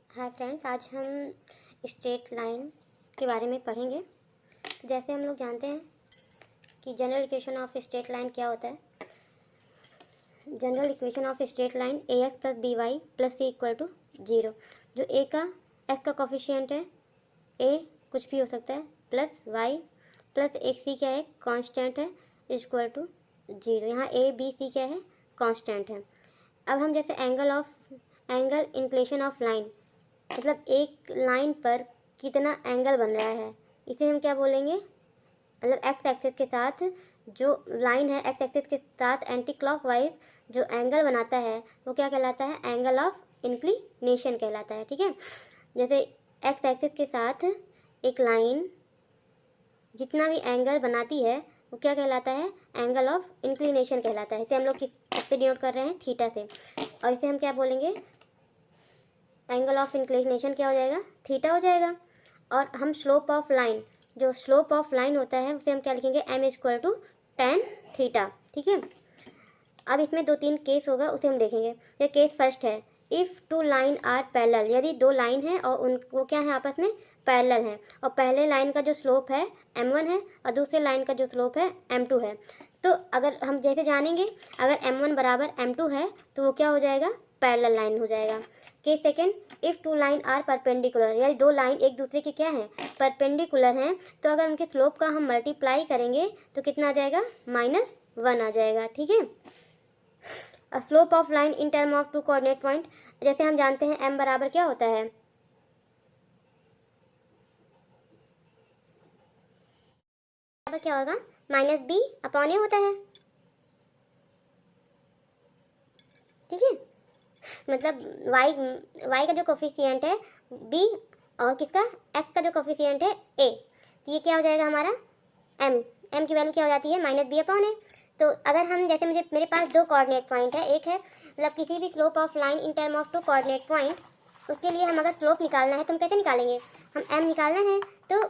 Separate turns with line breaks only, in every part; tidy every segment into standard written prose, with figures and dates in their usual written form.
Hi friends, आज हम straight line के बारे में पढ़ेंगे। जैसे हम लोग जानते हैं कि general equation of straight line क्या होता है। General equation of straight line A X plus B Y plus C equal to 0। जो ए का एक्स का कोफिशिएंट है, ए कुछ भी हो सकता है, प्लस वाई प्लस एक सी क्या है, कांस्टेंट है, इक्वल टू 0। यहाँ ए बी सी क्या है, कांस्टेंट है। अब हम जैसे एंगल इंक्लिनेशन ऑफ लाइन, मतलब एक लाइन पर कितना एंगल बन रहा है, इसे हम क्या बोलेंगे। मतलब एक्स एक्सिस के साथ जो लाइन है, एक्स एक्सिस के साथ एंटी क्लॉकवाइज जो एंगल बनाता है वो क्या कहलाता है, एंगल ऑफ इंक्लिनेशन कहलाता है। ठीक है, जैसे एक्स एक्सिस के साथ एक लाइन जितना भी एंगल बनाती है वो क्या कहलाता है, एंगल ऑफ इंक्लिनेशन कहलाता है। इसे हम लोग किससे डिनोट कर रहे हैं, थीटा से। और इसे हम क्या बोलेंगे, एंगल ऑफ इंक्लिनेशन क्या हो जाएगा, थीटा हो जाएगा। और हम स्लोप ऑफ लाइन, जो स्लोप ऑफ लाइन होता है उसे हम क्या लिखेंगे, M equal to tan theta. ठीक है, अब इसमें 2-3 केस होगा, उसे हम देखेंगे। ये केस फर्स्ट है, if two line are parallel, यदि दो लाइन है और उनको क्या है, आपस में पैरेलल है, और पहले लाइन का जो स्लोप है m1 है और दूसरे लाइन का जो स्लोप है m2 है। तो अगर हम जैसे जानेंगे, अगर m1 बराबर m2 है तो वो क्या हो जाएगा, पैरेलल लाइन हो जाएगा। Case second, if two line are perpendicular, यानी दो लाइन एक दूसरे की क्या है, परपेंडिकुलर हैं, तो अगर उनके स्लोप का हम मल्टीप्लाई करेंगे तो कितना आ जाएगा, -1 आ जाएगा। ठीक है, slope of line in term of two coordinate point, जैसे हम जानते हैं m बराबर क्या होता है, बराबर क्या होगा, -b/a होता है। ठीक है, मतलब y का जो कोफिशिएंट है b और किसका, x का जो कोफिशिएंट है a, तो ये क्या हो जाएगा हमारा m की वैल्यू क्या हो जाती है, -b/a। तो अगर हम जैसे मेरे पास दो कोऑर्डिनेट पॉइंट है, एक है मतलब किसी भी slope of line in term of two coordinate point, उसके लिए हम अगर स्लोप निकालना है तो हम कैसे निकालेंगे, हम m निकालना है। तो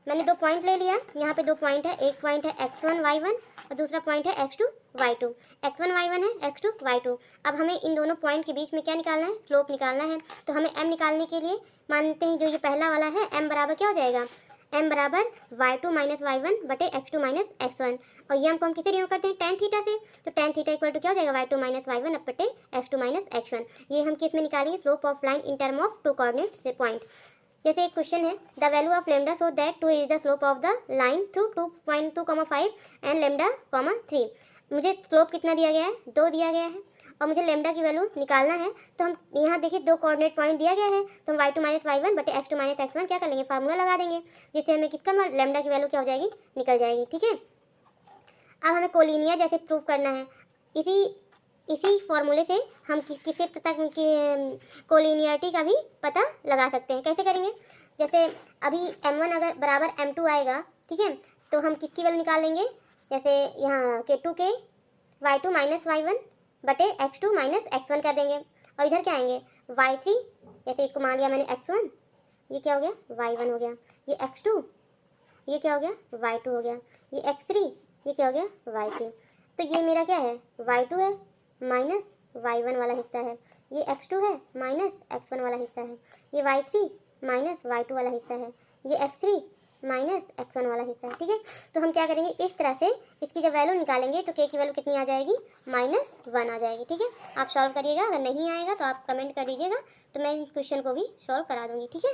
मैंने दो पॉइंट ले लिया, यहाँ पे दो पॉइंट है, एक पॉइंट है x1 y1 और दूसरा पॉइंट है x2 y2। x1 y1 है, x2 y2। अब हमें इन दोनों पॉइंट के बीच में क्या निकालना है, स्लोप निकालना है। तो हमें m निकालने के लिए मानते हैं जो ये पहला वाला है, m बराबर क्या हो जाएगा, m बराबर y2 माइनस y1 बटे x2 माइनस x1। और ये हमको हम किसे डिनोट करते हैं, टेन थीटा से। तो टेन थीटा इक्वल टू क्या हो जाएगा, y2 माइनस y1 अब बटे x2 माइनस x1। ये हम किस में निकालेंगे, slope of line in term of two coordinate से पॉइंट। जैसे एक क्वेश्चन है, the value of lambda so that 2 is the slope of the line through 2.2,5 and lambda, 3। मुझे स्लोप कितना दिया गया है, 2 दिया गया है, और मुझे लेमडा की वैल्यू निकालना है। तो हम यहाँ देखिए दो कोऑर्डिनेट पॉइंट दिया गया है, तो हम y2 माइनस y1 बटे x2 माइनस x1 क्या कर लेंगे, फार्मूला लगा देंगे, जिससे हमें किसका लेमडा की वैल्यू क्या हो जाएगी, निकल जाएगी। ठीक है, अब हमें कोलिनियर जैसे प्रूव करना है, इसी फॉर्मूले से हम किसी तक कोलिनियरिटी का भी पता लगा सकते हैं। कैसे करेंगे, जैसे अभी m1 अगर बराबर m2 आएगा, ठीक है, तो हम किसकी वैल्यू निकाल लेंगे, जैसे यहाँ k2 के y2 माइनस y1 बटे x2 माइनस x1 कर देंगे। और इधर क्या आएंगे, y3, जैसे इसको मान लिया मैंने x1, ये क्या हो गया, y1 हो गया, ये x2, ये क्या हो गया, y2 हो गया, ये x3, ये क्या हो गया, y3। तो ये मेरा क्या है, y2 है माइनस y1 वाला हिस्सा है, ये x2 है माइनस x1 वाला हिस्सा है, ये y3 माइनस y2 वाला हिस्सा है, ये x3 माइनस x1 वाला हिस्सा है। ठीक है, तो हम क्या करेंगे, इस तरह से इसकी जब वैल्यू निकालेंगे तो k की वैल्यू कितनी आ जाएगी, -1 आ जाएगी। ठीक है, आप सॉल्व करिएगा, अगर नहीं आएगा तो आप कमेंट कर दीजिएगा, तो मैं इस क्वेश्चन को भी सॉल्व करा दूंगी। ठीक है,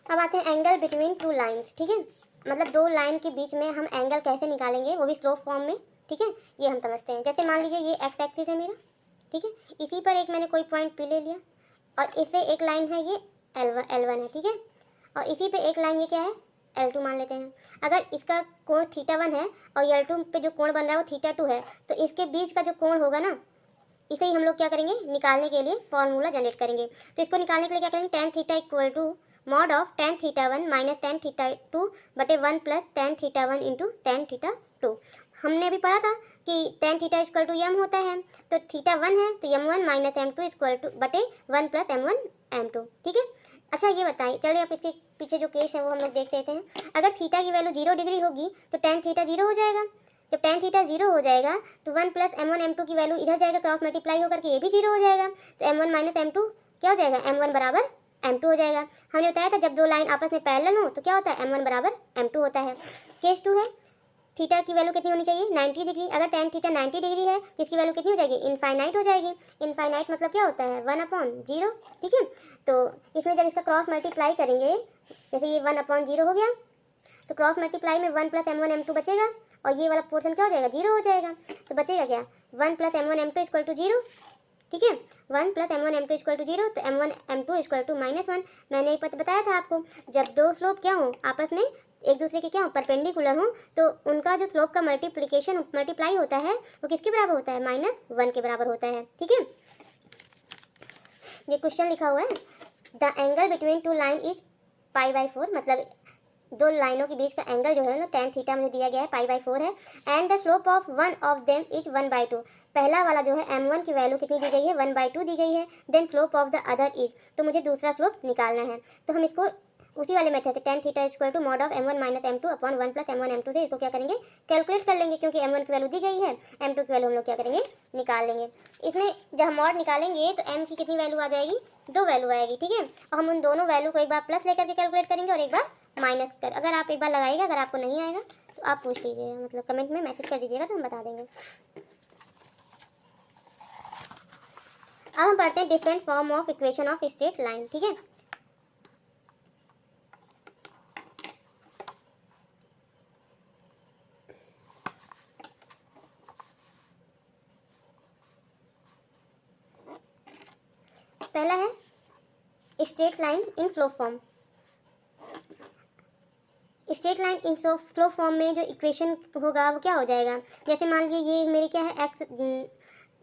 अब आते हैं एंगल बिटवीन टू लाइन्स। ठीक है, मतलब दो लाइन के बीच में हम एंगल कैसे निकालेंगे, वो भी स्लोप फॉर्म में। ठीक है, ये हम समझते हैं। जैसे मान लीजिए ये एक्स एक्सिस है मेरा, ठीक है, इसी पर एक मैंने कोई पॉइंट पी ले लिया, और इससे एक लाइन है ये L1 है। ठीक है, और इसी पे एक लाइन ये क्या है, L2 मान लेते हैं। अगर इसका कोण θ1 है और L2 पे जो कोण बन रहा है वो θ2 है, तो इसके बीच का जो कोण होगा ना, इसे ही हम लोग क्या करेंगे, निकालने के लिए फॉर्मूला जनरेट करेंगे। तो इसको निकालने के लिए क्या करेंगे, tan theta equal to mod of tan θ1 minus tan θ2 बटे 1 प्लस टेन θ1 इंटू टेन θ2। हमने अभी पढ़ा था कि tan theta equal to m होता है, तो θ1 है तो m1 minus m2 equal to बटे 1 प्लस m1 m2। ठीक है, अच्छा ये बताइए, चलिए आप इसके पीछे जो केस है वो हम लोग देख लेते हैं। अगर थीटा की वैल्यू 0 डिग्री होगी तो टेन थीटा 0 हो जाएगा, जब tan थीटा 0 हो जाएगा तो 1 प्लस m1 m2 की वैल्यू इधर जाएगा, क्रॉस मल्टीप्लाई होकर के ये भी 0 हो जाएगा, तो m1 माइनस m2 क्या हो जाएगा, m1 बराबर m2 हो जाएगा। हमने बताया था जब दो लाइन आपस में पैरेलल हो तो क्या होता है, m1 बराबर m2 होता है। केस 2 है, थीटा की वैल्यू कितनी होनी चाहिए, 90 डिग्री। अगर tan थीटा 90 डिग्री है तो इसकी वैल्यू कितनी हो जाएगी, इनफाइनाइट हो जाएगी। इनफाइनाइट मतलब क्या होता है, 1/0, ठीक है। तो इसमें जब इसका क्रॉस मल्टीप्लाई करेंगे, जैसे ये 1/0 हो गया, तो क्रॉस मल्टीप्लाई में 1 प्लस m1 m2 बचेगा और ये वाला पोर्शन क्या हो जाएगा, 0 हो जाएगा। तो बचेगा क्या, 1 plus m1 m2 equal to 0, ठीक है। 1 plus m1 m2 equal to 0, तो m1 m2 इक्वल टू -1। मैंने एक पता बताया था आपको, जब दो स्लोप क्या हो आपस में एक दूसरे के क्या हो, परपेंडिकुलर हो, तो उनका जो स्लोप का मल्टीप्लाई होता है वो किसके बराबर होता है, -1 के बराबर होता है, ठीक है। ये क्वेश्चन लिखा हुआ है, the angle between two line is π/4, मतलब दो लाइनों के बीच का एंगल जो है ना tan थीटा मुझे दिया गया है π/4 है। And the slope of one of them is 1/2। पहला वाला जो है m1 की वैल्यू कितनी दी गई है, 1/2 दी गई है। Then slope of the other is, तो मुझे दूसरा स्लोप निकालना है। तो हम इसको उसी वाले मेथड से tan theta equal to mod of m1 minus m2 upon 1 plus m1 m2 से इसको क्या करेंगे, कैलकुलेट कर लेंगे, क्योंकि m1 की वैल्यू दी गई है, m2 की वैल्यू हम लोग क्या करेंगे, निकाल लेंगे। इसमें जब हम मॉड निकालेंगे तो m की कितनी वैल्यू आ जाएगी, 2 वैल्यू आएगी, ठीक है। और हम उन दोनों वैल्यू को एक बार प्लस लेकर के कैलकुलेट करेंगे और एक बार माइनस कर। अगर आप एक बार लगाइएगा, अगर आपको नहीं आएगा तो आप पूछ लीजिएगा, मतलब कमेंट में मैसेज कर दीजिएगा तो हम बता देंगे। अब हम पढ़ते हैं different form of equation of straight line, ठीक है। पहला है straight line in slope form. Straight line in slope form में जो इक्वेशन होगा वो क्या हो जाएगा, जैसे मान लीजिए ये मेरी क्या है,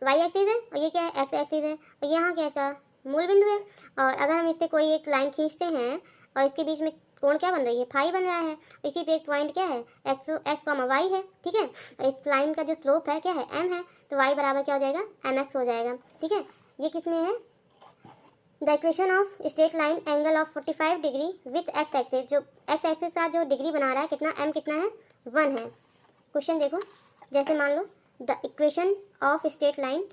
वाई एक्सिस है और ये क्या है, एक्स एक्सिस है, और यहाँ क्या का मूल बिंदु है। और अगर हम इससे कोई एक लाइन खींचते हैं और इसके बीच में कोण क्या बन रही है, फाई बन रहा है, इसी पे एक पॉइंट क्या है, एक्स वाई है, ठीक है। और इस लाइन का जो स्लोप है क्या है, एम है, तो वाई बराबर क्या हो जाएगा, एम एक्स हो जाएगा, ठीक है। ये किसमें है, the equation of straight line angle of 45 degree with x axis, जो एक्स एक्सिस का जो डिग्री बना रहा है कितना, एम कितना है, 1 है। क्वेश्चन देखो, जैसे मान लो the equation of straight line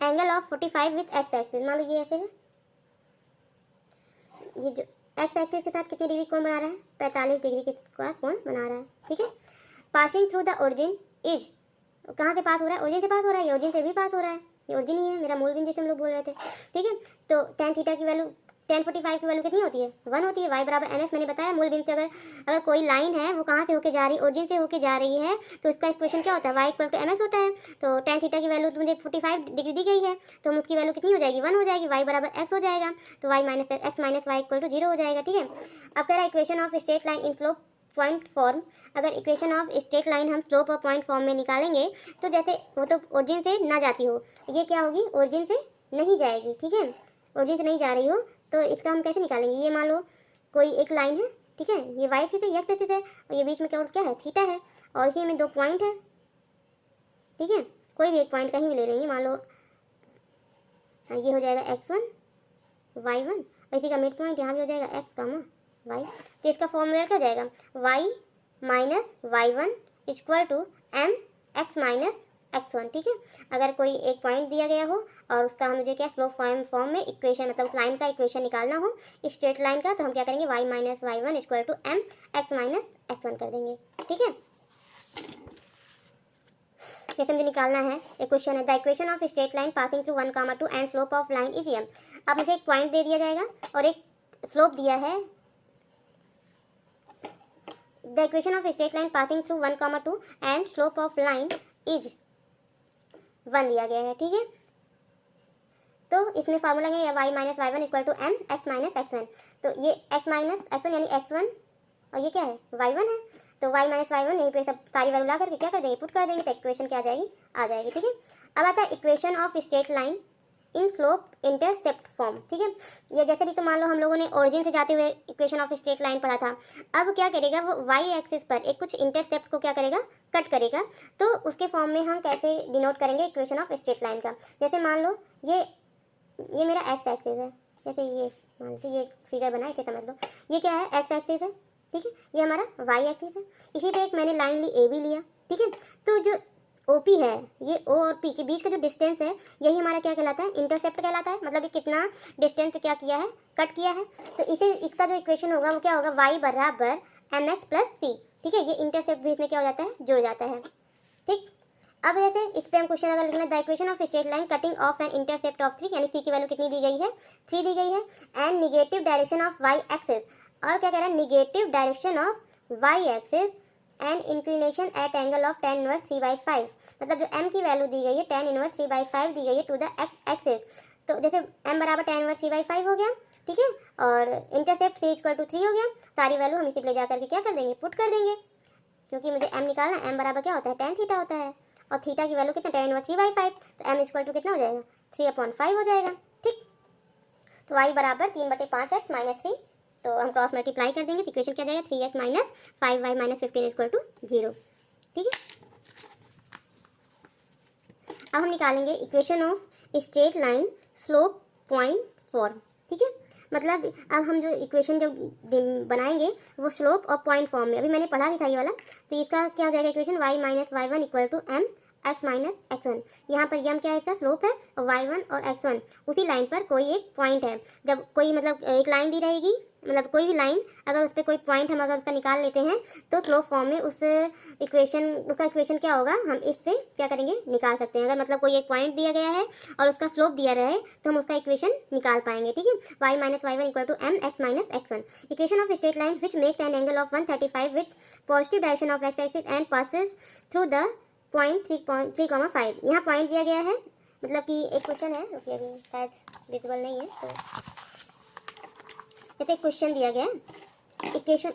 angle of 45 with x axis, मान लो ये ऐसे है, ये जो एक्स एक्सिस के साथ कितनी डिग्री कोण बना रहा है, 45 डिग्री का कोण बना रहा है, ठीक है। Passing through the origin is, कहाँ से पास हो रहा है, ओरिजिन से पास हो रहा है, ये ओरिजिन से भी पास हो रहा है, ये ओरिजिन ही है मेरा मूल बिंदु जिसे हम लोग बोल रहे थे, ठीक है। तो tan थीटा की वैल्यू, tan 45 की वैल्यू कितनी होती है, 1 होती है। y बराबर एम एक्स, मैंने बताया मूल बिंदु से अगर कोई लाइन है वो कहाँ से होके जा रही है, ओरिजिन से होके जा रही है, तो इसका इक्वेशन क्या होता है, y equal to m x होता है। तो tan थीटा की वैल्यू मुझे 45 डिग्री दी गई है, तो हम उसकी वैल्यू कितनी हो जाएगी, 1 हो जाएगी, y बराबर x हो जाएगा, तो y minus x minus y equal to 0 हो जाएगा, ठीक है। अब कह रहा है equation of straight line in slope point form, अगर इक्वेशन ऑफ स्ट्रेट लाइन हम स्लोप और पॉइंट फॉर्म में निकालेंगे तो जैसे वो तो ओरिजिन से ना जाती हो, ये क्या होगी, ओरिजिन से नहीं जाएगी, ठीक है, ओरिजिन से नहीं जा रही हो, तो इसका हम कैसे निकालेंगे। ये मान लो कोई एक लाइन है, ठीक है, ये वाई एक्सिस है, ये एक्स एक्सिस है, और ये बीच में क्या है, थीटा है, और इसी में 2 पॉइंट है, ठीक है। कोई भी एक पॉइंट कहीं भी ले लेंगे, मान लो ये हो जाएगा x1 y1, और इसी का मिड पॉइंट यहाँ भी हो जाएगा x, y। तो इसका फॉर्मूला क्या हो जाएगा, y minus y1 equal to m x minus x1, ठीक है। अगर कोई एक पॉइंट दिया गया हो और उसका हम मुझे क्या स्लोप फॉर्म में इक्वेशन, मतलब उस लाइन का इक्वेशन निकालना हो स्ट्रेट लाइन का, तो हम क्या करेंगे, y minus y1 equal to m x minus x1 कर देंगे, ठीक है। जैसे मुझे निकालना है, एक क्वेश्चन है, the equation of straight line passing through 1, 2 and slope of line is m. अब मुझे एक पॉइंट दे दिया जाएगा और एक स्लोप दिया है। The equation of straight line passing through 1, 2 and slope of line is 1 दिया गया है, ठीक है। तो इसमें फार्मूला है y minus y1 equal to m x minus x1। तो ये x माइनस x1 यानी x1, और ये क्या है, y1 है, तो y माइनस y1 यहीं पे सब सारी वैल्यू ला करके क्या कर देंगे, पुट कर देंगे, तो इक्वेशन क्या आ जाएगी, ठीक है। अब आता है equation of straight line in slope intercept form, ठीक है। ये जैसे भी तो मान लो हम लोगों ने ओरिजिन से जाते हुए इक्वेशन ऑफ स्ट्रेट लाइन पढ़ा था, अब क्या करेगा वो y एक्सिस पर एक कुछ इंटरसेप्ट को क्या करेगा, कट करेगा, तो उसके फॉर्म में हम कैसे डिनोट करेंगे इक्वेशन ऑफ स्ट्रेट लाइन का। जैसे मान लो ये मेरा एक्स एक्सिस है, जैसे ये मान लो ये फिगर बना, इसे समझ लो, ये क्या है, एक्स एक्सिस है, ठीक है, ये हमारा वाई एक्सिस है। इसी पे एक मैंने लाइन ली, ए बी लिया, ठीक है। तो जो OP है, ये O और P के बीच का जो डिस्टेंस है, यही हमारा क्या कहलाता है, इंटरसेप्ट कहलाता है। मतलब ये कितना डिस्टेंस पे क्या किया है, कट किया है। तो इसे इसका जो इक्वेशन होगा वो क्या होगा, y बराबर mx प्लस c। ठीक है, ये इंटरसेप्ट भी इसमें क्या हो जाता है, जुड़ जाता है। ठीक, अब जैसे इस पे हम क्वेश्चन अगर लिखना, the equation of straight line cutting off an intercept of 3, यानी c की वैल्यू कितनी दी गई है, 3 दी गई है, and negative direction of y axis, और क्या कह रहा है, negative direction of y axis and inclination at angle of tan inverse 3/5। मतलब जो m की वैल्यू दी गई है tan इनवर्स 3/5 दी गई है टू द x एक्सिस। तो जैसे m बराबर tan इनवर्स 3/5 हो गया, ठीक है, और इंटरसेप्ट c इक्वल टू 3 हो गया। सारी वैल्यू हम इसी पे ले जा करके क्या कर देंगे, पुट कर देंगे, क्योंकि मुझे m निकालना है। m बराबर क्या होता है, tan थीटा होता है, और थीटा की वैल्यू कितना, tan इनवर्स 3/5, तो m इक्वल टू कितना हो जाएगा, 3/5 हो जाएगा। ठीक, तो y बराबर 3/5x माइनस 3, तो हम क्रॉस मल्टीप्लाई कर देंगे, तो इक्वेशन क्या जाएगा, 3x minus 5y minus 15 equal to 0। ठीक है, अब हम निकालेंगे equation of straight line slope point 4। ठीक है, मतलब अब हम जो इक्वेशन जो बनाएंगे वो स्लोप और पॉइंट फॉर्म में, अभी मैंने पढ़ा भी था ये वाला। तो इसका क्या हो जाएगा equation, y minus y1 equal to m x minus x1। यहाँ पर यम क्या है, इसका स्लोप है, और y1 और x1 उसी लाइन पर कोई एक पॉइंट है। जब कोई मतलब एक लाइन दी रहेगी, मतलब कोई भी लाइन अगर उस पर कोई पॉइंट हम अगर उसका निकाल लेते हैं, तो स्लोप फॉर्म में उस इक्वेशन, उसका इक्वेशन क्या होगा, हम इससे क्या करेंगे, निकाल सकते हैं। अगर मतलब कोई एक पॉइंट दिया गया है और उसका स्लोप दिया रहे, तो हम उसका इक्वेशन निकाल पाएंगे। ठीक है, y minus y1 equal to m x minus x1। Equation of straight line which makes an angle of 135 with positive direction of x axis and passes through the point 3,5। यहाँ पॉइंट दिया गया है, मतलब कि एक क्वेश्चन है, रुकिए अभी शायद विजिबल नहीं है, तो जैसे एक क्वेश्चन दिया गया है,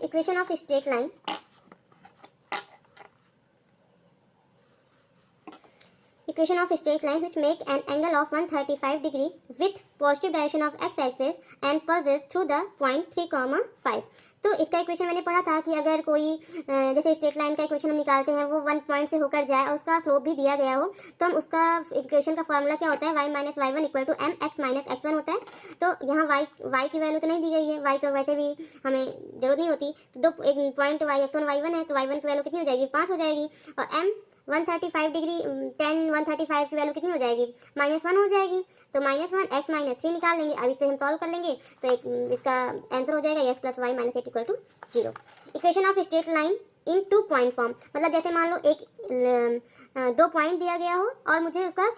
equation of straight line, equation of straight line which make an angle of 135 degree with positive direction of x axis and passes through the point 3,5। तो इसका इक्वेशन मैंने पढ़ा था कि अगर कोई जैसे स्ट्रेट लाइन का इक्वेशन हम निकालते हैं, वो 1 पॉइंट से होकर जाए और उसका स्लोप भी दिया गया हो, तो हम उसका इक्वेशन का फॉर्मूला क्या होता है, y minus y1 equal to m x minus x1 होता है। तो यहाँ y की वैल्यू तो नहीं दी गई है, y तो वैसे भी हमें जरूरत नहीं होती। तो दो एक पॉइंट x1 y1 है, तो y1 की वैल्यू कितनी हो जाएगी, 5 हो जाएगी, और m 135 डिग्री tan 135 की वैल्यू कितनी हो जाएगी, -1 हो जाएगी। तो -1 x माइनस 3 निकाल लेंगे, अब इसे हम सॉल्व कर लेंगे, तो एक इसका आंसर हो जाएगा x plus y minus 8 equal to 0। Equation of straight line in 2 point form, मतलब जैसे मान लो एक 2 पॉइंट दिया गया हो और मुझे उसका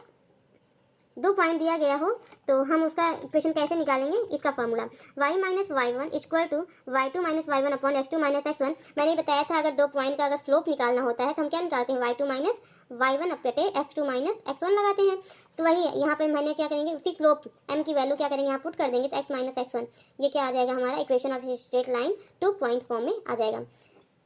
2 पॉइंट दिया गया हो, तो हम उसका इक्वेशन कैसे निकालेंगे, इसका formula y minus y1 equal to y2 minus y1 upon x2 minus x1। मैंने बताया था अगर 2 पॉइंट का अगर स्लोप निकालना होता है तो हम क्या निकालते हैं, y2 minus y1 Apte x2 minus x1 लगाते हैं। तो वही है, यहाँ पर मैंने क्या करेंगे, उसी स्लोप m की वैल्यू क्या करेंगे, यहाँ पुट कर देंगे, तो x माइनस x1, ये क्या आ जाएगा हमारा equation of straight line 2 point form में आ जाएगा।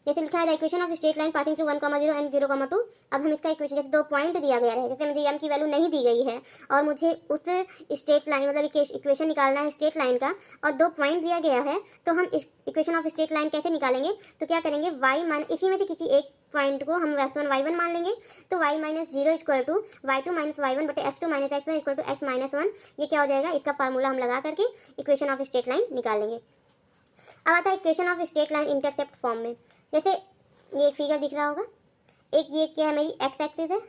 जैसे लिखा है equation of straight line passing through 1,0 and 0,2। अब हम इसका इक्वेशन, जैसे 2 पॉइंट दिया गया है, जैसे मुझे m की वैल्यू नहीं दी गई है और मुझे उस स्ट्रेट लाइन मतलब इक्वेशन निकालना है स्ट्रेट लाइन का, और 2 पॉइंट दिया गया है, तो हम इस इक्वेशन ऑफ स्ट्रेट लाइन कैसे निकालेंगे, तो क्या करेंगे, y मान इसी में से किसी एक पॉइंट को हम x1 y1 मान लेंगे, तो y minus 0 equal to y2 minus y1 बटे x2 minus x1 equal to x minus 1। ये क्या हो जाएगा, इसका फार्मूला हम लगा करके इक्वेशन ऑफ स्ट्रेट लाइन निकाल लेंगे। अब आता है equation of straight line intercept form में। जैसे ये एक फिगर दिख रहा होगा, एक ये क्या है, मेरी x एक्सिस है,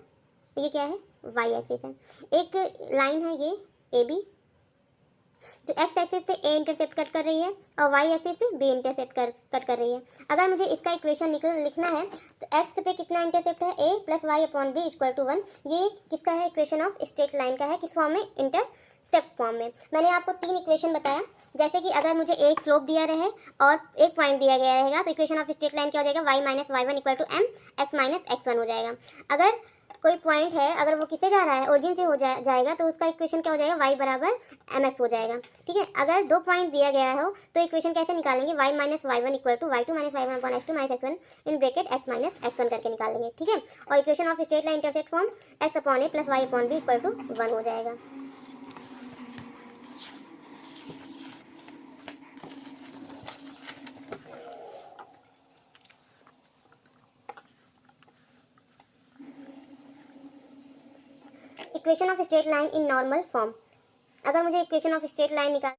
ये क्या है, y एक्सिस है। एक लाइन है ये ए बी, जो x एक्सिस पे a इंटरसेप्ट कट कर रही है और y एक्सिस पे b इंटरसेप्ट कट कर रही है। अगर मुझे इसका इक्वेशन लिखना है, तो x पे कितना इंटरसेप्ट है, a plus y upon b equal to 1। ये किसका है, इक्वेशन ऑफ स्ट्रेट लाइन का है, किस फॉर्म में, इंटरसेप्ट फॉर्म में। मैंने आपको 3 इक्वेशन बताया, जैसे कि अगर मुझे एक स्लोप दिया रहे और एक पॉइंट दिया गया रहेगा, तो इक्वेशन ऑफ स्ट्रेट लाइन क्या हो जाएगा, y minus y1 equal to m x minus x1 हो जाएगा। अगर कोई पॉइंट है, अगर वो किससे जा रहा है, ओरिजिन से हो जाएगा, तो उसका इक्वेशन क्या हो जाएगा, y बराबर mx हो जाएगा। ठीक है, अगर 2 पॉइंट दिया गया हो, तो इक्वेशन कैसे निकालेंगे, y minus y1 equal to y2 minus y1 upon x2 minus x1 in bracket x minus x1 करके निकालेंगे। ठीक है, और equation of straight line intercept form x upon a plus y upon b equal to 1 हो जाएगा। Equation of straight line in normal form, अगर मुझे equation of straight line निकाल,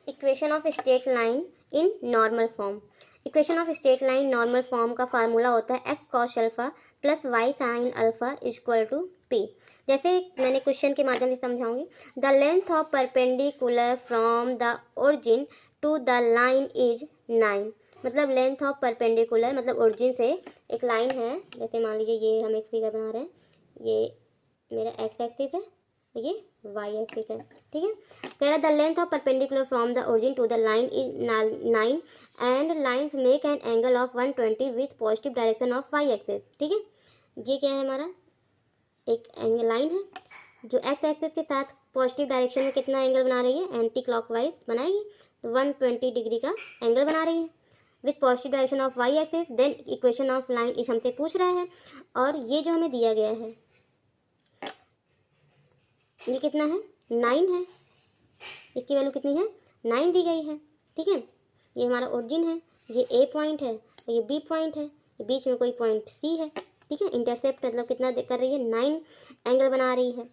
equation of straight line in normal form, equation of straight line normal form का formula होता है x cos alpha plus y sin alpha equal to p. जैसे मैंने question के माध्यम से समझाऊंगी। The length of perpendicular from the origin to the line is 9। मतलब लेंथ ऑफ परपेंडिकुलर मतलब ओरिजिन से एक लाइन है, जैसे मान लीजिए ये हम एक फिगर बना रहे हैं, ये मेरा एक्स एक्सिस है, ये वाई एक्सिस है, ठीक है। कह रहा the length of perpendicular from the origin to the line is 9 and lines make an angle of 120 with positive direction of y axis, ठीक है। ये क्या है हमारा, एक एंगल लाइन है जो एक्स एक्सिस के साथ पॉजिटिव डायरेक्शन में कितना एंगल बना रही है, एंटी क्लॉकवाइज बनाएगी, तो 120 डिग्री का एंगल बना रही है with positive direction of y axis. Then equation of line is हमसे पूछ रहा है, और ये जो हमें दिया गया है ये कितना है, 9 है, इसकी वैल्यू कितनी है, 9 दी गई है, ठीक है। ये हमारा ओरिजिन है, ये ए पॉइंट है और ये बी पॉइंट है, बीच में कोई पॉइंट सी है, ठीक है। इंटरसेप्ट मतलब कितना कर रही है, 9 एंगल बना रही है।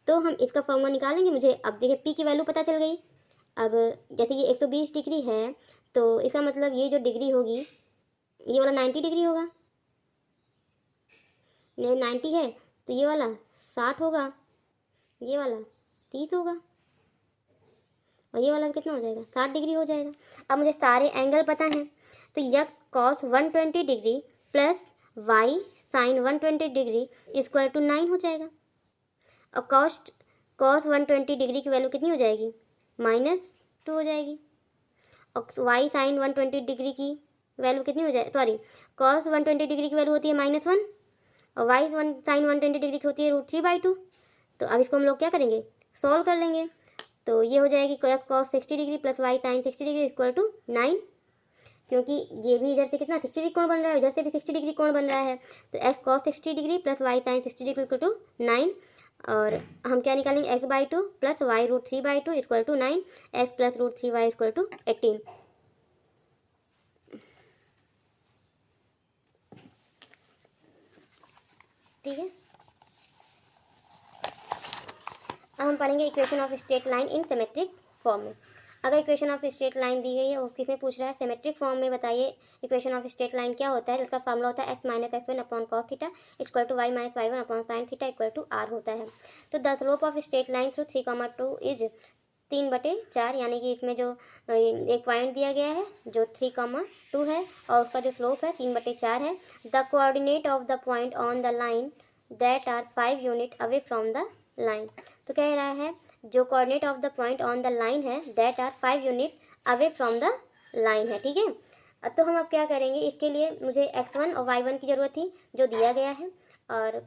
तो हम इसका फॉर्मूला निकालेंगे। मुझे अब देखिए पी की वैल्यू पता चल गई। अब जैसे ये 120 डिग्री है, तो इसका मतलब ये जो डिग्री होगी ये वाला 90 डिग्री होगा, ये 90 है तो ये वाला 60 होगा, ये वाला 30 होगा, और ये वाला भी कितना हो जाएगा, 60 डिग्री हो जाएगा। अब मुझे सारे एंगल पता हैं, तो x cos 120 degree plus y sine 120 degree equal to 9 हो जाएगा। और कॉस 120 डिग्री की वैल्यू कितनी हो जाएगी, -2 हो जाएगी। और वाई साइन 120 डिग्री की वैल्यू कितनी हो जाए, सॉरी कॉस 120 डिग्री की वैल्यू होती है -1 और वाई साइन 120 डिग्री की होती है √3/2। तो अब इसको हम लोग क्या करेंगे, सॉल्व कर लेंगे। तो ये हो जाएगी cos 60 degree plus y sine 60 degree equal to 9, क्योंकि ये भी इधर से कितना 60 डिग्री कोण बन रहा है, इधर से भी 60 डिग्री कोण बन रहा है। तो x cos 60 degree plus y sine 60 degree equal to 9, और हम क्या निकालेंगे, x/2 plus y √3/2 equal to 9, x plus √3y equal to 18। ठीक है। अब हम पढ़ेंगे equation of straight line in symmetric form में। अगर इक्वेशन ऑफ स्ट्रेट लाइन दी गई है वो किसमें पूछ रहा है, सिमेट्रिक फॉर्म में बताइए इक्वेशन ऑफ स्ट्रेट लाइन क्या होता है, जिसका फॉर्मूला होता है x - x1 upon cos theta equal to y - y1 upon sine theta equal to r होता है। तो the slope of straight line through 3,2 is 3/4, यानी कि इसमें जो एक पॉइंट दिया गया है जो 3,2 है और उसका जो स्लोप है 3/4 है। The coordinate of the point on the line that are 5 unit away from the line. तो कह रहा है जो coordinate of the point on the line है that are 5 unit away from the line है, ठीक है। तो हम अब क्या करेंगे, इसके लिए मुझे x1 और y1 की ज़रूरत थी जो दिया गया है, और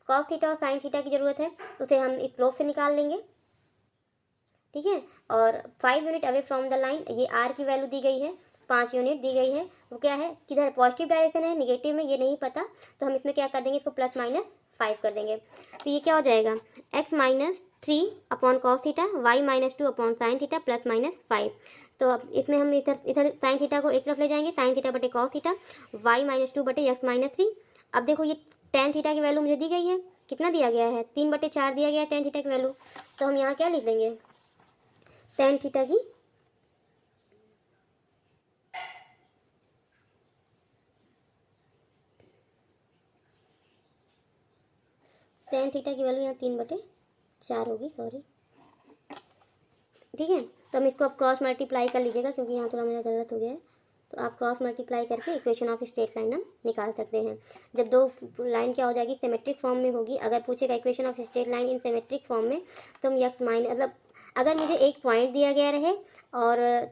कॉस थीटा और साइन थीटा की ज़रूरत है, उसे हम इस स्लोप से निकाल लेंगे, ठीक है। और 5 unit away from the line, ये r की वैल्यू दी गई है, 5 यूनिट दी गई है, वो क्या है, किधर पॉजिटिव डायरेक्शन है निगेटिव में, ये नहीं पता, तो हम इसमें क्या कर देंगे, इसको +-5 कर देंगे। तो ये क्या हो जाएगा, x - 3 upon cos theta, y - 2 upon sine theta +-5। तो अब इसमें हम इधर साइन थीटा को एक तरफ ले जाएंगे, साइन थीटा बटे कॉस थीटा, y - 2 बटे x - 3। अब देखो ये टेन थीटा की वैल्यू मुझे दी गई है, कितना दिया गया है, 3/4 दिया गया है टेन थीटा की वैल्यू। तो हम यहाँ क्या लिख देंगे, टेन थीटा की वैल्यू यहाँ 3/4 होगी, सॉरी, ठीक है। तो हम इसको अब क्रॉस मल्टीप्लाई कर लीजिएगा, क्योंकि यहाँ थोड़ा मेरा गलत हो गया है। तो आप क्रॉस मल्टीप्लाई करके इक्वेशन ऑफ स्ट्रेट लाइन हम निकाल सकते हैं। जब दो लाइन क्या हो जाएगी, सिमेट्रिक फॉर्म में होगी। अगर पूछेगा equation of straight line in symmetric form में, तो हम यक्स माइनस मतलब अगर मुझे एक पॉइंट दिया गया रहे और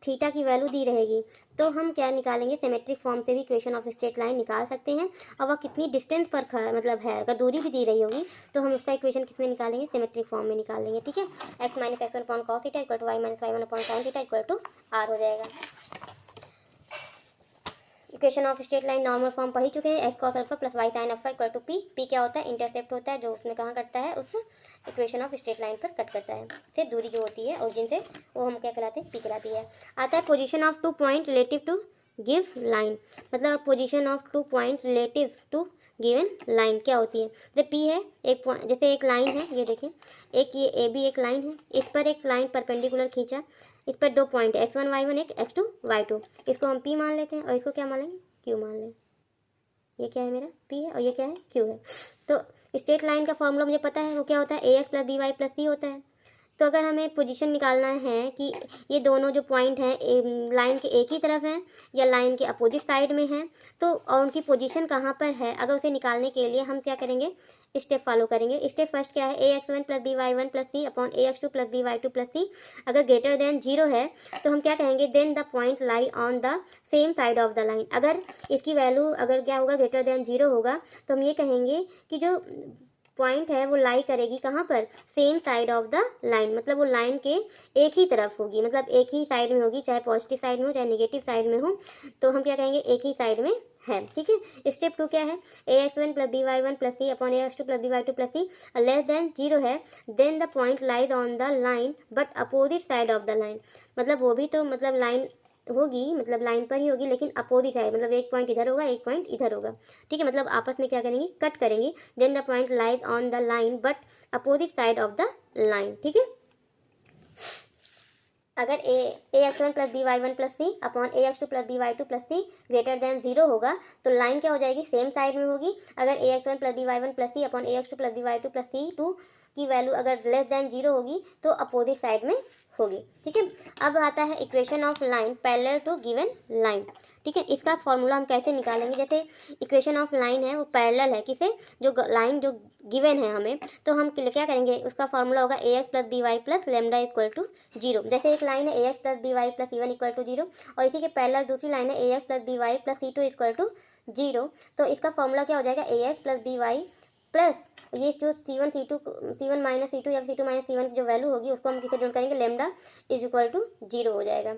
थीटा की वैल्यू दी रहेगी, तो हम क्या निकालेंगे, सिमेट्रिक फॉर्म से भी इक्वेशन ऑफ स्ट्रेट लाइन निकाल सकते हैं। और वह कितनी डिस्टेंस पर मतलब है, अगर दूरी भी दी रही होगी तो हम उसका इक्वेशन किस में निकालेंगे, सिमेट्रिक फॉर्म में निकाल लेंगे, ठीक है। x - x1 upon cos theta equal to y - y1 upon sine theta equal to r हो जाएगा। Equation of straight line normal form पढ़ ही चुके हैं, x cos alpha plus y sin alpha equal to p क्या होता है, intercept होता है, जो उसमें कहाँ कटता है, उस इक्वेशन ऑफ स्ट्रेट लाइन पर कट करता है। फिर दूरी जो होती है ओरिजिन से, वो हम क्या कहलाते हैं, p कहलाती है। आता है position of 2 point relative to give line, मतलब position of 2 point relative to given line क्या होती है। जैसे p है एक पॉइंट, जैसे एक लाइन है, ये देखिए एक ये AB एक लाइन है, इस पर एक लाइन परपेंडिकुलर खींचा, इस पर दो पॉइंट है, x1 y1 एक x2 y2, इसको हम p मान लेते हैं और इसको क्या मान लेंगे, q मान लें। ये क्या है मेरा p है और ये क्या है q है। तो स्ट्रेट लाइन का फॉर्मूला मुझे पता है, वो क्या होता है ax plus B Y plus c होता है। तो अगर हमें पोजीशन निकालना है कि ये दोनों जो पॉइंट हैं लाइन के एक ही तरफ हैं या लाइन के अपोजिट साइड में हैं, तो और उनकी पोजीशन कहाँ पर है, अगर उसे निकालने के लिए हम क्या करेंगे, स्टेप फॉलो करेंगे। स्टेप फर्स्ट क्या है, ax1 plus B y one plus c upon ax2 plus B y two plus c अगर ग्रेटर देन 0 है तो हम क्या कहेंगे, then the point lie on the same side of the line. अगर इसकी वैल्यू अगर क्या होगा, ग्रेटर देन 0 होगा, तो हम ये कहेंगे कि जो पॉइंट है वो लाई करेगी कहाँ पर, same side of the line, मतलब वो लाइन के एक ही तरफ होगी, मतलब एक ही साइड में होगी, चाहे पॉजिटिव साइड में हो चाहे नेगेटिव साइड में हो, तो हम क्या कहेंगे, एक ही साइड में है। ठीक है। स्टेप 2 क्या है, ax1 plus B y one plus c upon ax2 plus B y two plus c less than 0 है, then the point lies on the line but opposite side of the line. मतलब वो भी तो मतलब line होगी, मतलब line पर ही होगी लेकिन अपोजिट साइड, मतलब एक पॉइंट इधर होगा एक पॉइंट इधर होगा। ठीक है, मतलब आपस में क्या करेंगे, कट करेंगे। Then the point lies on the line but opposite side of the line. ठीक है। अगर ax1 plus B y one plus c upon ax2 plus B y two plus c greater than 0 होगा तो line क्या हो जाएगी, same side में होगी। अगर ax1 plus B y one plus c upon ax2 plus B y two plus c two की value अगर लेस देन 0 होगी तो अपोजिट साइड में होगी। ठीक है। अब आता है equation of line parallel to given line. ठीक है, इसका फॉर्मूला हम कैसे निकालेंगे, जैसे इक्वेशन ऑफ लाइन है वो पैरेलल है किसे, जो लाइन जो गिवन है हमें, तो हम क्या करेंगे, उसका फॉर्मूला होगा ax plus B Y plus lambda equal to 0। जैसे एक लाइन है ax plus B Y plus c one equal to 0 और इसी के पैरेलल दूसरी लाइन है ax plus B Y plus c two equal to 0, तो इसका फॉर्मूला क्या हो जाएगा, ax plus B Y plus ये जो c1 c1 माइनस c2 या c2 माइनस c1 की जो वैल्यू होगी उसको हम किसे डिनोट करेंगे, लेमडा इज इक्वल टू 0 हो जाएगा।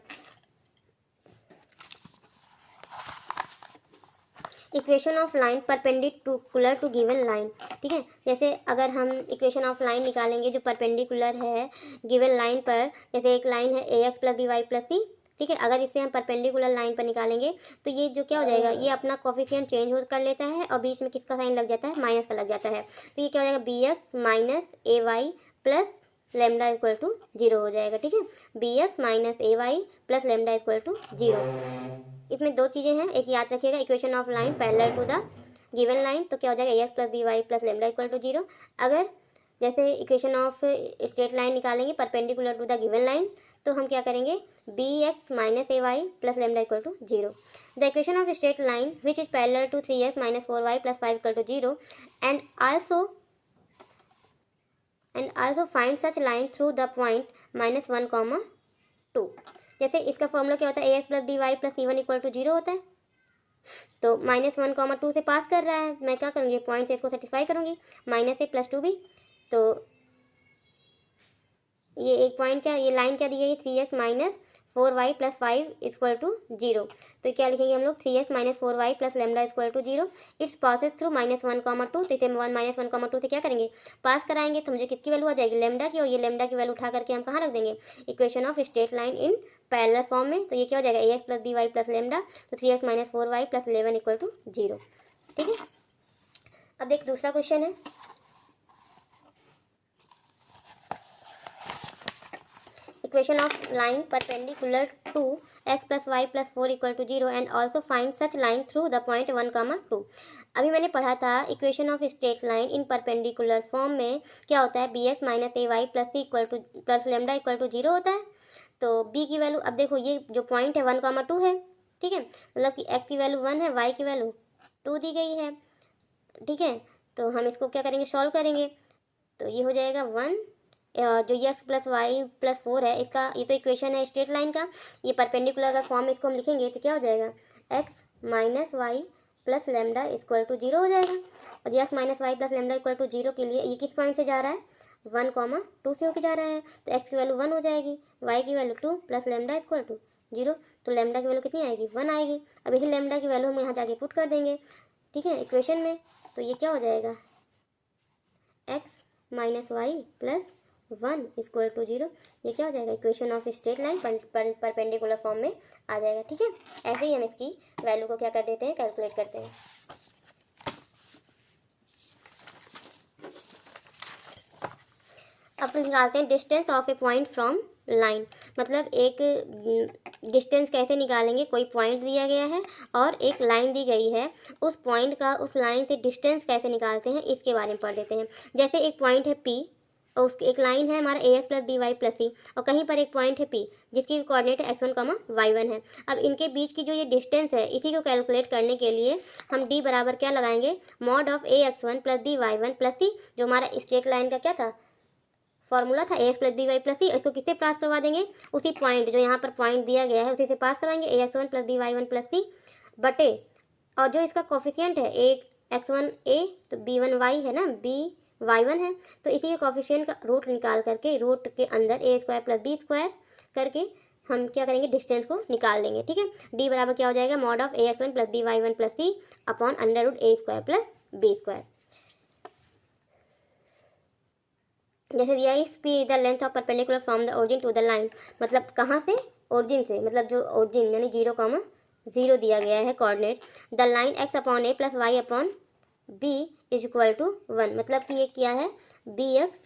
Equation of line perpendicular to given line. ठीक है, जैसे अगर हम इक्वेशन ऑफ लाइन निकालेंगे जो परपेंडिकुलर है गिवन लाइन पर, जैसे एक लाइन है ax plus B Y plus c. ठीक है, अगर इसे हम परपेंडिकुलर लाइन पर निकालेंगे तो ये जो क्या हो जाएगा, ये अपना कोफिशिएंट चेंज हो कर लेता है और बीच में किसका साइन लग जाता है, माइनस का लग जाता है। तो ये क्या हो जाएगा, b x minus a y plus lambda equal to 0 हो जाएगा। ठीक है, b x minus a y plus lambda equal to 0। इसमें दो चीज़ें हैं, एक याद रखिएगा, equation of line parallel to the given line, तो क्या हो जाएगा, ax plus B Y plus lambda equal to 0। अगर जैसे इक्वेशन ऑफ स्ट्रेट लाइन निकालेंगे perpendicular to the given line, तो हम क्या करेंगे, b x minus a y plus lambda equal to 0। The equation of straight line which is parallel to 3x minus 4y plus 5 equal to 0 and also find such line through the point -1, 2। जैसे इसका formula क्या होता है, ax plus B Y plus c one equal to 0 होता है, तो -1, 2 से पास कर रहा है, मैं क्या करूँगी, पॉइंट से इसको सेटिस्फाई करूँगी, माइनस ए प्लस 2 भी, तो ये एक पॉइंट क्या, ये लाइन क्या दी गई है, 3x minus 4y plus 5 equal to 0। तो क्या लिखेंगे हम लोग, 3x minus 4y plus lambda equal to 0। It's passes through -1, 2, तो इसे -1, 2 से क्या करेंगे, पास कराएंगे, तो मुझे किसकी वैल्यू आ जाएगी, लेमडा की, और ये लेमडा की वैल्यू उठा करके हम कहाँ रख देंगे, equation of straight line in parallel form में। तो ये क्या हो जाएगा, ax plus B Y plus lambda, तो 3x minus 4y plus 11 equal to 0। ठीक है। अब देख दूसरा क्वेश्चन है, equation of line perpendicular to x plus y plus 4 equal to 0 and also find such line through the point 1, 2। अभी मैंने पढ़ा था equation of straight line in perpendicular form में क्या होता है, b x minus a y plus C equal to plus lambda equal to 0 होता है। तो b की वैल्यू, अब देखो ये जो पॉइंट है 1, 2 है। ठीक है, मतलब कि x की वैल्यू 1 है, y की वैल्यू 2 दी गई है। ठीक है, तो हम इसको क्या करेंगे, सॉल्व करेंगे, तो ये हो जाएगा 1, जो ये x प्लस वाई प्लस 4 है, इसका ये तो इक्वेशन है स्ट्रेट लाइन का, ये परपेंडिकुलर का फॉर्म इसको हम लिखेंगे तो क्या हो जाएगा, x minus y plus lambda equal to 0 हो जाएगा। और ये x minus y plus lambda equal to 0 के लिए ये किस पॉइंट से जा रहा है, 1, 2 से होकर जा रहा है, तो x की वैल्यू 1 हो जाएगी, y की value 2 plus lambda equal to 0, तो लेमडा की वैल्यू कितनी आएगी, 1 आएगी। अब यही लेमडा की वैल्यू हम यहाँ जाके पुट कर देंगे, ठीक है, इक्वेशन में, तो ये क्या हो जाएगा, x minus y plus 1 equal to 0, ये क्या हो जाएगा, equation of straight line perpendicular form में आ जाएगा। ठीक है, ऐसे ही हम इसकी वैल्यू को क्या कर देते हैं, कैलकुलेट करते हैं। अब निकालते हैं distance of A point from line. मतलब एक डिस्टेंस कैसे निकालेंगे, कोई पॉइंट दिया गया है और एक लाइन दी गई है, उस पॉइंट का उस लाइन से डिस्टेंस कैसे निकालते हैं इसके बारे में पढ़ लेते हैं। जैसे एक पॉइंट है P और उसकी एक लाइन है हमारा ax plus B Y plus c, और कहीं पर एक पॉइंट है P जिसकी कोऑर्डिनेट x1, y1 है। अब इनके बीच की जो ये डिस्टेंस है इसी को कैलकुलेट करने के लिए हम d बराबर क्या लगाएंगे, mod of ax1 plus b वाई1 प्लस सी, जो हमारा स्ट्रेट लाइन का क्या था, फॉर्मूला था ax plus B Y plus c. इसको किससे पास करवा देंगे, उसी पॉइंट जो यहाँ पर पॉइंट दिया गया है उसी से पास करवाएंगे, ax1 प्लस बी वाई1 प्लस सी बटे, और जो इसका कोफिशिएंट है एक x1 a तो b1 y है ना, b y1 है, तो इसी के कोफिशिएंट का रूट निकाल करके रूट के अंदर a square plus b square करके हम क्या करेंगे, डिस्टेंस को निकाल लेंगे। ठीक है, d बराबर क्या हो जाएगा, mod of ax1 plus b वाई1 plus c upon under root a square plus b square. जैसे दिया if p the length of perpendicular from the origin to the line, मतलब कहाँ से, ओरिजिन से, मतलब जो ओरिजिन यानी 0,0 दिया गया है coordinate, the line x upon a plus y upon b is equal to 1, मतलब कि ये क्या है, bx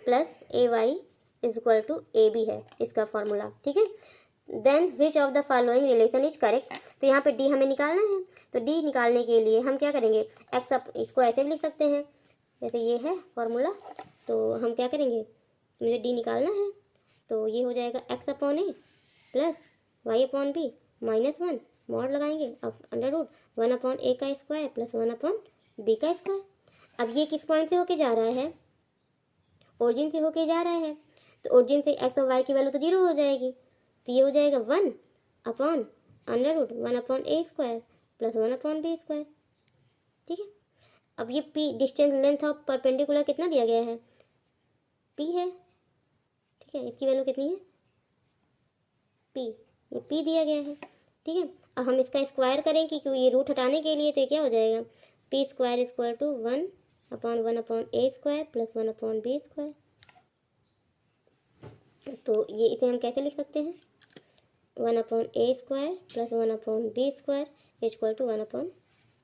plus a y is equal to a b है इसका फॉर्मूला। ठीक है, then which of the following relation is correct, तो यहाँ पे d हमें निकालना है, तो d निकालने के लिए हम क्या करेंगे, इसको ऐसे भी लिख सकते हैं, जैसे ये है फॉर्मूला, तो हम क्या करेंगे, मुझे d निकालना है, तो ये हो जाएगा x upon a plus y upon b -1, mod लगाएंगे, अब अंडर रूट 1 अपॉन ए का स्क्वायर प्लस 1 अपॉन बी का स्क्वायर। अब ये किस पॉइंट से होके जा रहा है, ओरिजिन से होके जा रहा है, तो ओरिजिन से x और y की वैल्यू तो 0 हो जाएगी, तो ये हो जाएगा 1 upon under root 1 upon a square plus 1 upon b square. ठीक है, अब ये p distance length of perpendicular कितना दिया गया है, p है। ठीक है, इसकी वैल्यू कितनी है, p, ये p दिया गया है। ठीक है, अब हम इसका स्क्वायर करेंगे क्योंकि ये रूट हटाने के लिए, तो ये क्या हो जाएगा, p square equal to 1 upon a square plus 1 upon b square. तो ये इसे हम कैसे लिख सकते हैं, 1 upon a square plus 1 upon b square equal to 1 upon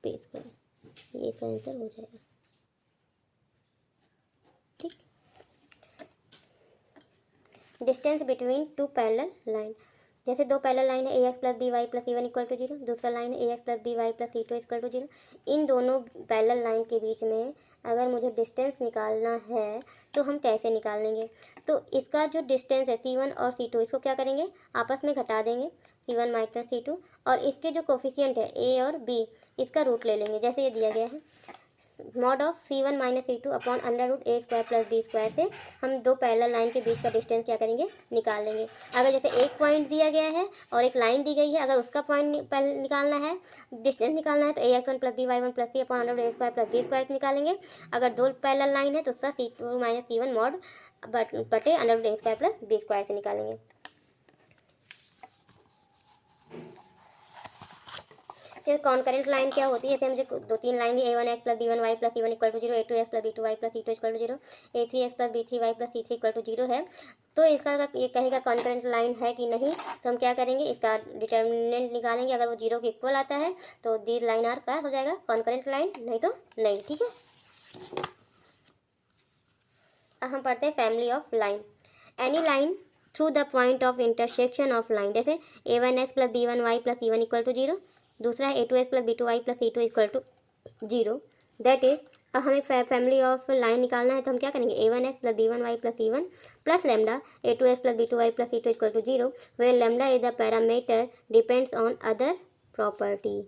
b square, ये इसका आंसर हो जाएगा। ठीक, distance between two parallel line, जैसे दो पैरेलल लाइन है ax plus B Y plus c1 equal to 0, दूसरा लाइन है ax plus B Y plus c2 equal to 0। इन दोनों पैरेलल लाइन के बीच में अगर मुझे डिस्टेंस निकालना है तो हम कैसे निकाल लेंगे, तो इसका जो डिस्टेंस है c1 और c2, इसको क्या करेंगे, आपस में घटा देंगे, c1 माइनस c2, और इसके जो कोफिशिएंट है a और b इसका रूट ले लेंगे, जैसे ये दिया गया है, mod of c1 minus c2 upon under root a square plus b square से हम दो पैरेलल लाइन के बीच का डिस्टेंस क्या करेंगे, निकाल लेंगे। अगर जैसे एक पॉइंट दिया गया है और एक लाइन दी गई है, अगर उसका पॉइंट निकालना है, डिस्टेंस निकालना है, तो ax1 प्लस बी वाई1 plus c upon under root a square plus b square निकालेंगे। अगर दो पैरेलल लाइन है तो उसका c2 माइनस c1 मॉड बटे under root a square plus b square से निकालेंगे। फिर कॉन्करेंट लाइन क्या होती है, जैसे मुझे दो तीन लाइन है, a1x plus b1y plus c1 equal to 0, a2x plus b2y plus c2 equal to 0, a3x plus b3y plus c3 equal to 0 है, तो इसका ये कहेगा कॉन्करेंट लाइन है कि नहीं, तो हम क्या करेंगे, इसका डिटर्मिनेंट निकालेंगे, अगर वो 0 के इक्वल आता है तो दी लाइन आर क्या हो जाएगा, कॉन्करेंट लाइन, नहीं तो नहीं। ठीक है, अब हम पढ़ते हैं family of line. Any line through the point of intersection of line, जैसे a1x plus b1y plus c1 equal to 0, दूसरा है a2x plus b2y plus c2 equal to 0, that is, अब हमें फैमिली ऑफ लाइन निकालना है, तो हम क्या करेंगे, a1x plus b1y plus c1 plus lambda a2x plus b2y plus c2 equal to 0, where lambda is the parameter depends on other property.